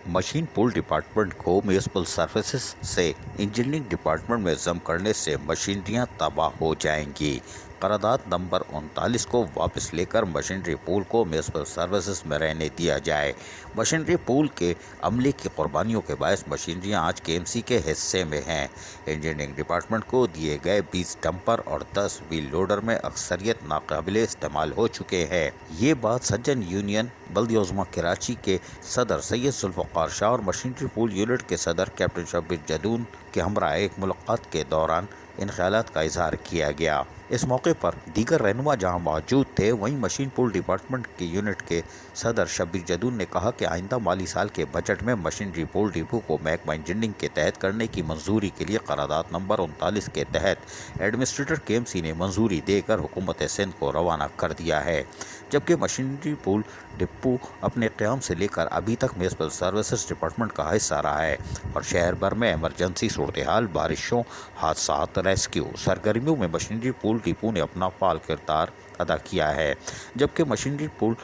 Machine pool department को municipal services से engineering department में जम करने से मशीनरियां तबाह हो जाएंगी। करारदाद नंबर 39 को वापस लेकर मशीनरी पूल को म्यूनिसिपल सर्विसेज में रहने दिया जाए। मशीनरी पूल के अमले की कुर्बानियों के बायस मशीनरियां आज केएमसी के हिस्से में हैं। इंजीनियरिंग डिपार्टमेंट को दिए गए 20 डंपर और 10 व्हील लोडर में अक्सरियत नाकाबिले इस्तेमाल हो चुके हैं। ये बात सज्जन यूनियन बल्दिया कराची के सदर सैयद जुल्फ़िकार शाह और मशीनरी पूल यूनिट के सदर कैप्टन शब्बीर जदून के हमरा एक मुलाकात के दौरान इन ख्यालात का इजहार किया गया। इस मौके पर दीगर रहनुमा जहां मौजूद थे, वहीं मशीन पूल डिपार्टमेंट के यूनिट के सदर शब्बीर जदून ने कहा कि आइंदा माली साल के बजट में मशीनरी पूल डिपो को महकमा इंजीनियरिंग के तहत करने की मंजूरी के लिए करारदाद नंबर 39 के तहत एडमिनिस्ट्रेटर केएमसी ने मंजूरी देकर हुकूमत सिंध को रवाना कर दिया है। जबकि मशीनरी पूल डिपो अपने क़याम से लेकर अभी तक म्यूनिसिपल सर्विसेज डिपार्टमेंट का हिस्सा रहा है और शहर भर में इमरजेंसी सूरत हाल, बारिशों, हादसात, रेस्क्यू सरगर्मियों में मशीनरी पूल डिपो ने अपना फाल किरदार अदा किया है। जबकि मशीनरी पूल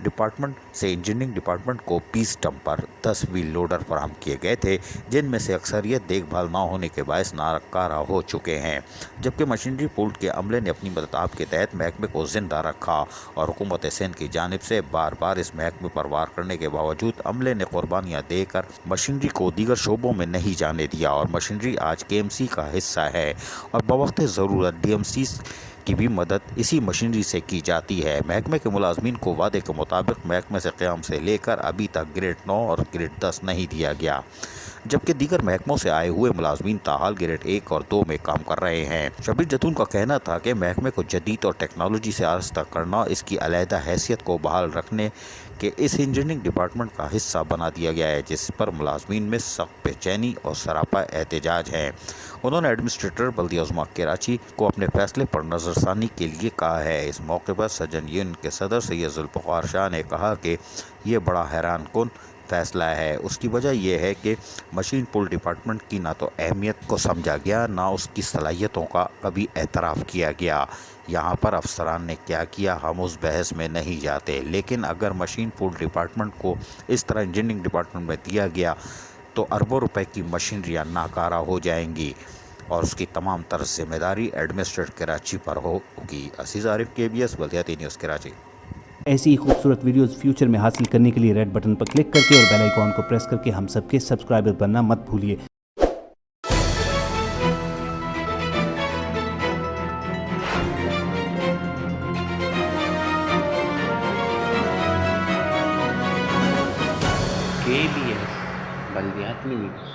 डिपार्टमेंट से इंजीनियरिंग डिपार्टमेंट को 20 डंपर 10 व्हील लोडर फराहम किए गए थे, जिनमें से अक्सरियत देखभाल ना होने के बायस नाकारा हो चुके हैं। जबकि मशीनरी पूल के अमले ने अपनी मदद के तहत महकमे को जिंदा रखा और हुकूमत सिंध की जानिब से बार बार इस महकमे पर वार करने के बावजूद अमले ने कुर्बानियाँ देकर मशीनरी को दीगर शोबों में नहीं जाने दिया और मशीनरी आज केएमसी का हिस्सा है और बवक्त ज़रूरत डीएमसी की भी मदद इसी मशीनरी से की जाती है। महकमे के मुलाजमीन को वादे के मुताबिक महकमे से क़याम से लेकर अभी तक ग्रेड 9 और ग्रेड 10 नहीं दिया गया, जबकि दीगर महकमों से आए हुए मुलाजमीन ताहाल ग्रेड 1 और 2 में काम कर रहे हैं। शब्बीर जदून का कहना था कि महकमे को जदीद और टेक्नोलॉजी से आरास्ता करना, इसकी अलहदा हैसियत को बहाल रखने के इस इंजीनियरिंग डिपार्टमेंट का हिस्सा बना दिया गया है, जिस पर मुलाजमीन में सख्त बेचैनी और सरापा एहतजाज है। उन्होंने एडमिनिस्ट्रेटर बल्दिया कराची को अपने फैसले पर नज़रसानी के लिए कहा है। इस मौके पर सज्जन यूनियन के सदर सैयद जुल्फ़िकार शाह ने कहा कि ये बड़ा हैरान कुन फैसला है। उसकी वजह यह है कि मशीन पूल डिपार्टमेंट की ना तो अहमियत को समझा गया, ना उसकी सलाहियतों का कभी एतराफ़ किया गया। यहाँ पर अफसरान ने क्या किया, हम उस बहस में नहीं जाते, लेकिन अगर मशीन पूल डिपार्टमेंट को इस तरह इंजीनियरिंग डिपार्टमेंट में दिया गया तो अरबों रुपए की मशीनरियाँ नाकारा हो जाएंगी और उसकी तमाम तरह जिम्मेदारी एडमिनिस्ट्रेटर कराची पर होगी। असीज़ आरिफ, KBS बल्दियाती न्यूज़ कराची। ऐसी ही खूबसूरत वीडियोस फ्यूचर में हासिल करने के लिए रेड बटन पर क्लिक करके और बेल आइकॉन को प्रेस करके हम सबके सब्सक्राइबर बनना मत भूलिए। KBS बल्दियाती न्यूज़।